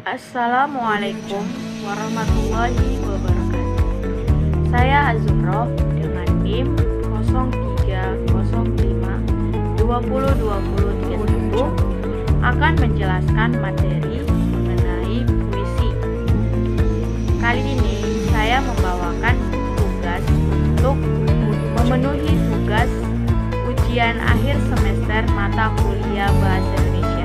Assalamualaikum warahmatullahi wabarakatuh. Saya Azumroh dengan NIM 0305202031 akan menjelaskan materi mengenai puisi. Kali ini saya membawakan tugas untuk memenuhi tugas ujian akhir semester mata kuliah Bahasa Indonesia.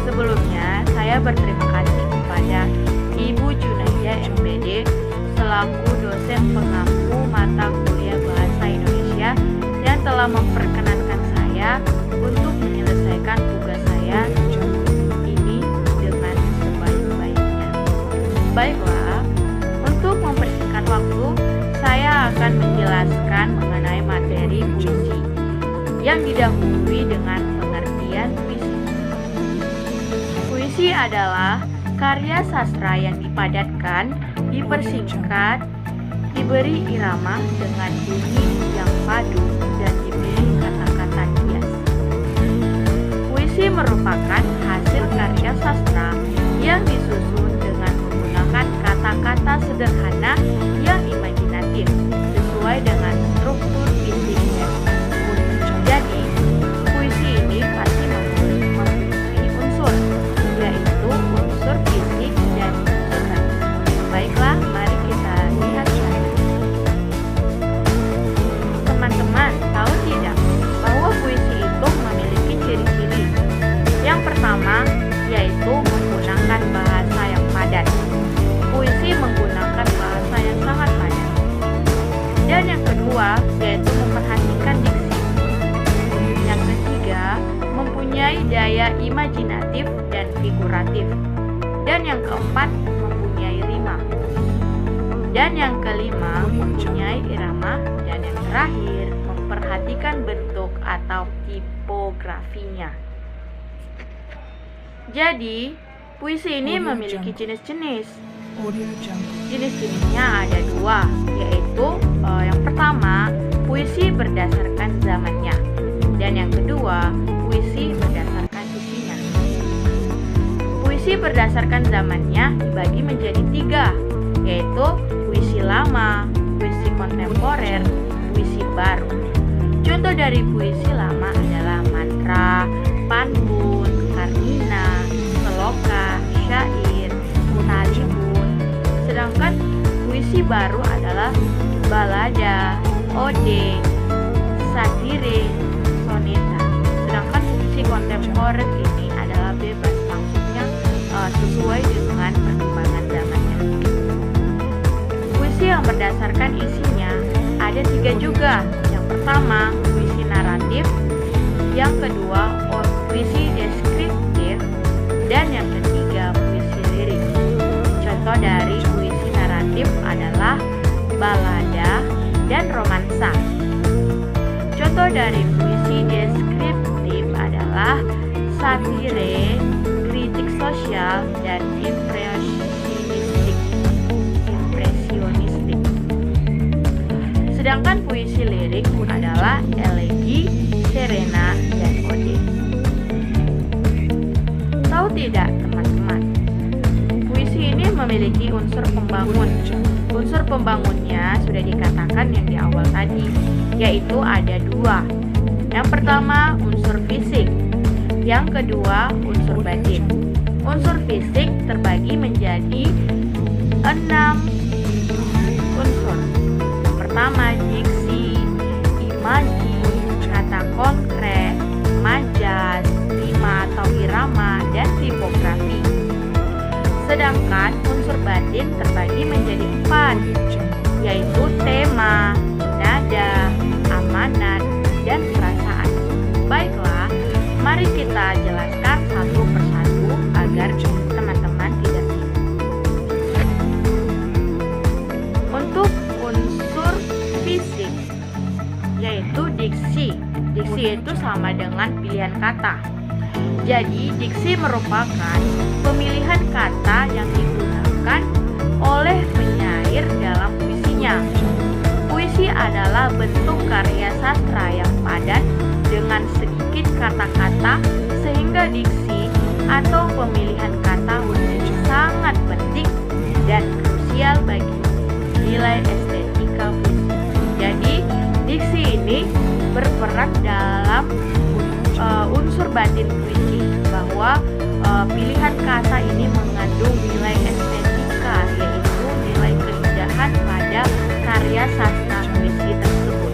Sebelumnya, saya berterima kasih kepada Ibu Junaida MPD selaku dosen pengampu mata kuliah Bahasa Indonesia yang telah memperkenankan saya untuk menyelesaikan tugas saya ini dengan sebaik-baiknya. Baiklah, untuk mempersingkat waktu, saya akan menjelaskan mengenai materi puisi yang didahului dengan pengertian puisi. Puisi adalah karya sastra yang dipadatkan, dipersingkat, diberi irama dengan bunyi yang padu, dan diberi kata-kata hias. Puisi merupakan hasil karya sastra yang disusun dengan menggunakan kata-kata sederhana yang imajinatif sesuai dengan struktur fisiknya. Jadi, puisi ini pasti mempunyai unsur, yaitu unsur fisik dan unsur hati. Baiklah, mari kita lihat saja. Teman-teman, tahu tidak bahwa puisi itu memiliki ciri-ciri? Yang pertama, yaitu menggunakan bahasa yang padat. Puisi menggunakan bahasa yang sangat padat. Dan yang kedua, yaitu memperhatikan diksi. Yang ketiga, mempunyai daya imajinatif dan figuratif. Dan yang keempat, mempunyai rima. Dan yang kelima, mempunyai irama. Dan yang terakhir, memperhatikan bentuk atau tipografinya. Jadi, puisi ini memiliki jenis-jenis. Jenis-jenisnya ada dua, yaitu yang pertama, puisi berdasarkan zamannya. Dan yang kedua, puisi berdasarkan isinya. Puisi berdasarkan zamannya dibagi menjadi tiga, yaitu puisi lama, puisi kontemporer, puisi baru. Contoh dari puisi lama adalah mantra, pantun, karnina, seloka, syair, talibun. Sedangkan puisi baru adalah balada, ode, satire, soneta. Sedangkan puisi kontemporer ini adalah bebas, maksudnya sesuai dengan perkembangan zamannya. Puisi yang berdasarkan isinya ada tiga juga. Yang pertama, puisi naratif. Yang kedua, puisi deskriptif. Dan yang ketiga, puisi lirik. Contoh dari puisi naratif adalah balada dan romansa. Contoh dari puisi deskriptif adalah satire, kritik sosial, dan impresionistik. Sedangkan puisi lirik adalah elegi, serena, dan ode. Tahu tidak, teman-teman? Puisi ini memiliki unsur pembangun. Unsur pembangunnya sudah dikatakan yang di awal tadi, yaitu ada dua. Yang pertama, unsur fisik. Yang kedua, unsur batin. Unsur fisik terbagi menjadi 6 unsur. Pertama, diksi, imaji, kata konkret, majas, rima atau irama, dan tipografi. Sedangkan unsur batin terbagi menjadi 4, yaitu tema, nada, amanat, dan perasaan. Baiklah, mari kita jelaskan satu persatu agar teman-teman tidak bingung. Untuk unsur fisik, yaitu diksi. Diksi itu sama dengan pilihan kata. Jadi, diksi merupakan pemilihan kata yang digunakan oleh penyair dalam puisinya. Puisi adalah bentuk karya sastra yang padat dengan sedikit kata-kata sehingga diksi atau pemilihan kata menjadi sangat bikin puisi bahwa pilihan kata ini mengandung nilai estetika, yaitu nilai keindahan pada karya sastra puisi tersebut.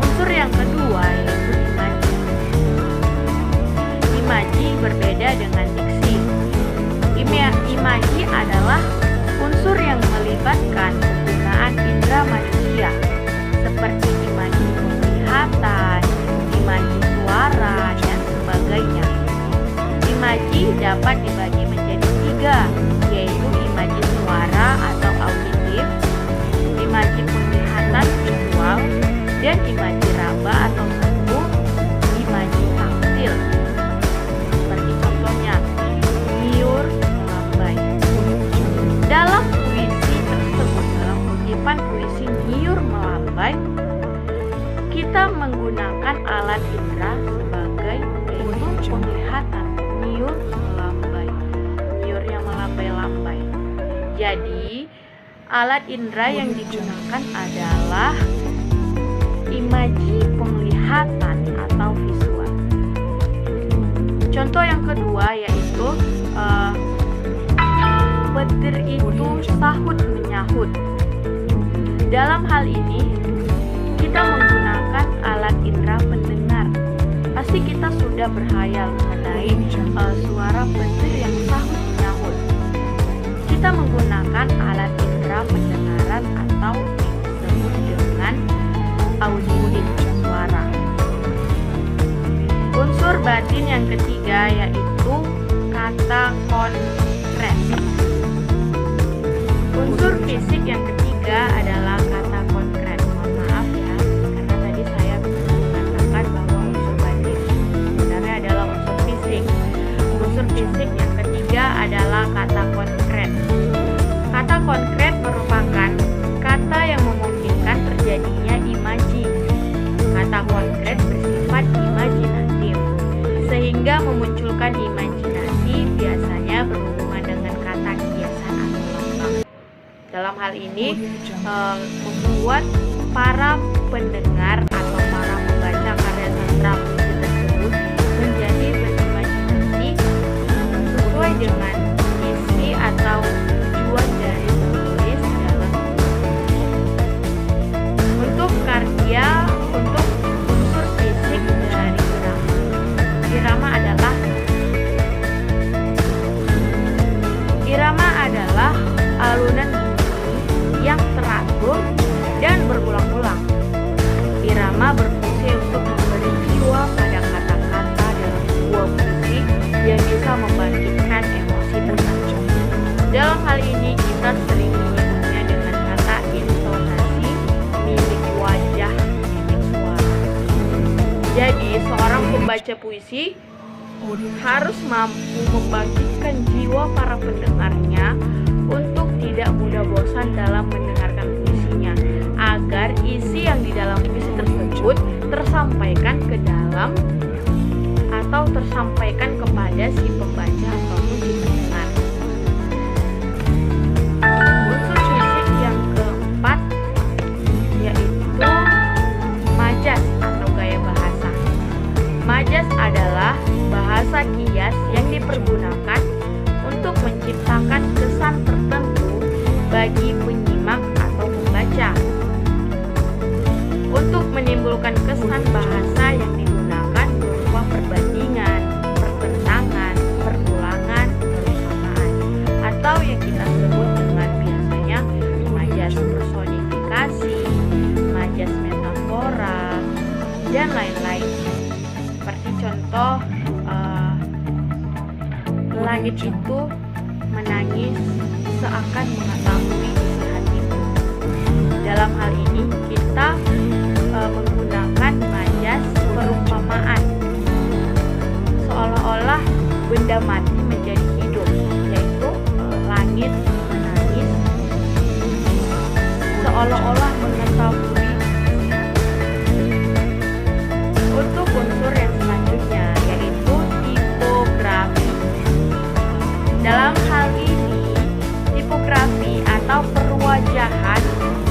Unsur yang kedua yaitu imaji. Imaji berbeda dengan diksi. Imaji adalah unsur yang melibatkan penggunaan indera manusia seperti imaji penglihatan, imaji suara, dan sebagainya. Imaji dapat dibagi menjadi 3, yaitu imaji suara atau auditif, imaji penglihatan visual, dan imaji raba atau sentuh, imaji taktil. Seperti contohnya, nyiur, melambai. Dalam puisi tersebut, dalam kutipan puisi nyiur melambai, kita menggunakan alat indera sebagai yaitu penglihatan. Nyiur melambai, nyiur yang melambai-lambai. Jadi alat indera yang digunakan adalah imaji penglihatan atau visual. Contoh yang kedua yaitu petir itu sahut menyahut. Dalam hal ini kita menggunakan alat indera pendengar. Pasti kita sudah berhayal mengenai suara petir yang sahut menyahut. Kita menggunakan alat indera pendengaran atau disebut dengan auditif suara. Unsur batin yang ketiga yaitu kata konkret. Unsur fisik yang ketiga adalah kata konkret. Mohon maaf ya, karena tadi saya mengatakan bahwa unsur batin sebenarnya adalah unsur fisik. Unsur fisik yang ketiga adalah kata konkret. Kata konkret merupakan kata yang memungkinkan terjadinya imaji. Kata konkret bersifat imajinatif, sehingga memunculkan imajinasi biasanya berhubungan dengan kata kiasan atau lambang. Dalam hal ini membuat para pendengar atau para pembaca karya sastra puisi tersebut menjadi berimajinasi sesuai dengan isi atau tujuan dari penulis dalam untuk karya. Untuk unsur fisik dari irama. Irama adalah alunan bunyi yang teratur dan berulang-ulang. Irama berfungsi untuk memberi jiwa pada kata-kata dalam sebuah puisi yang bisa membangkitkan emosi pembaca. Dalam hal ini kita sering menyebutnya dengan kata intonasi, mimik wajah, mimik suara. Jadi seorang pembaca puisi harus mampu membangkitkan jiwa para pendengarnya untuk tidak mudah bosan dalam mendengarkan puisinya, agar isi yang di dalam puisi tersebut tersampaikan ke dalam atau tersampaikan kepada si pembaca ataupun si pendengar. Unsur fisik yang keempat yaitu majas atau gaya bahasa. Majas adalah bahasa kias yang dipergunakan untuk menciptakan kesan tertentu bagi penyimak atau pembaca. Untuk menimbulkan kesan bahasa yang digunakan berupa perbandingan, pertentangan, perulangan, perumpamaan, atau yang kita sebut dengan biasanya majas personifikasi, majas metafora, dan lain-lain. Seperti contoh, langit itu menangis seakan mengetahui isi hatimu. Dalam hal ini kita menggunakan majas perumpamaan, seolah-olah benda mati menjadi hidup, yaitu langit menangis seolah-olah mengetahui. Untuk unsur yang selanjutnya yaitu tipografi. Dalam hal ini, tipografi atau perwajahan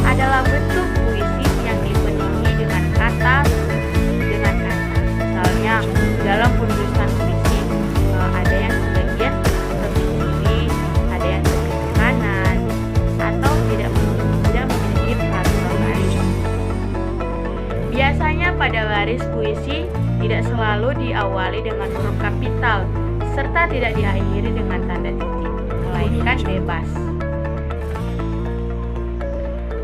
adalah bentuk puisi yang dipenuhi dengan kata. Misalnya, dalam diawali dengan huruf kapital serta tidak diakhiri dengan tanda titik, melainkan bebas.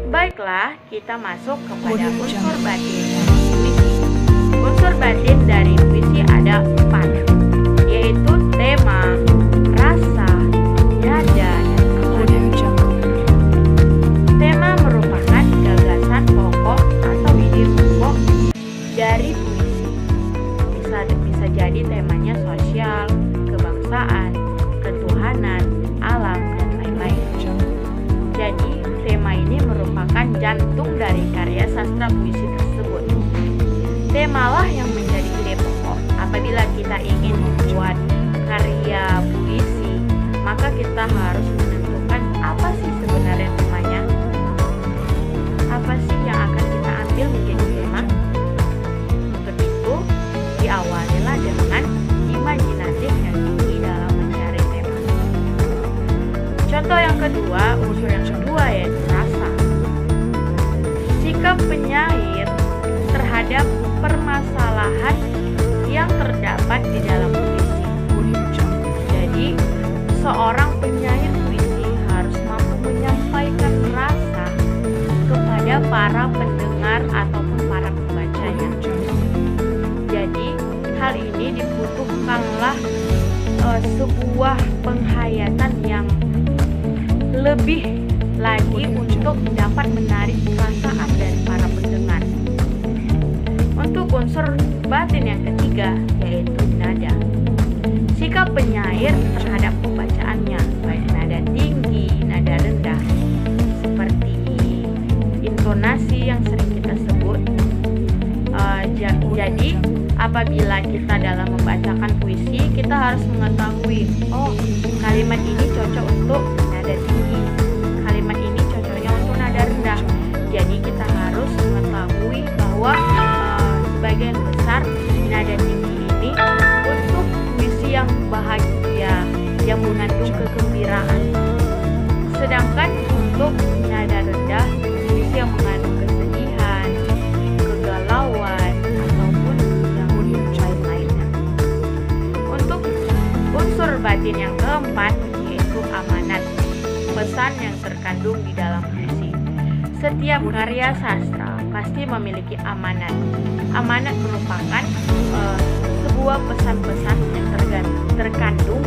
Baiklah, kita masuk kepada unsur batin dari puisi. Unsur batin dari puisi ada 4, yaitu tema, rasa, nada, dan amana. Tema merupakan gagasan pokok atau ide pokok dari puisi. Bisa jadi temanya sosial, kebangsaan, ketuhanan, alam, dan lain-lain. Jadi, tema ini merupakan jantung dari karya sastra puisi tersebut. Temalah yang menjadi ide pokok. Apabila kita ingin membuat karya puisi, maka kita harus menentukan apa sih sebenarnya temanya. Apa sih yang akan kita ambil menjadi tema? Untuk itu, diawalilah dengan imajinatif yang tinggi dalam mencari tema. Contoh yang kedua, unsur yang kedua yaitu rasa. Sikap penyair terhadap permasalahan yang terdapat di dalam puisi. Jadi, seorang penyair puisi harus mampu menyampaikan rasa kepada para pendengar ataupun para pembacanya. Jadi, hal ini dibutuhkanlah sebuah penghayatan yang lebih lagi untuk dapat menarik perasaan dari para pendengar. Untuk unsur batin yang ketiga yaitu nada. Sikap penyair terhadap pembacaannya, baik nada tinggi, nada rendah, seperti intonasi yang sering kita sebut. Jadi apabila kita dalam membacakan puisi, kita harus mengetahui, kalimat ini cocok untuk nada tinggi, kalimat ini cocoknya untuk nada rendah. Jadi kita harus mengetahui bahwa sebagian besar nada tinggi ini untuk puisi yang bahagia, yang mengandung kegembiraan. Sedangkan untuk nada rendah, puisi yang mengandung kesedihan, kegalauan, ataupun yang lain-lainnya. Untuk unsur batin yang keempat yaitu amanat, pesan yang terkandung di dalam puisi. Setiap karya sastra pasti memiliki amanat. Amanat merupakan sebuah pesan-pesan yang terkandung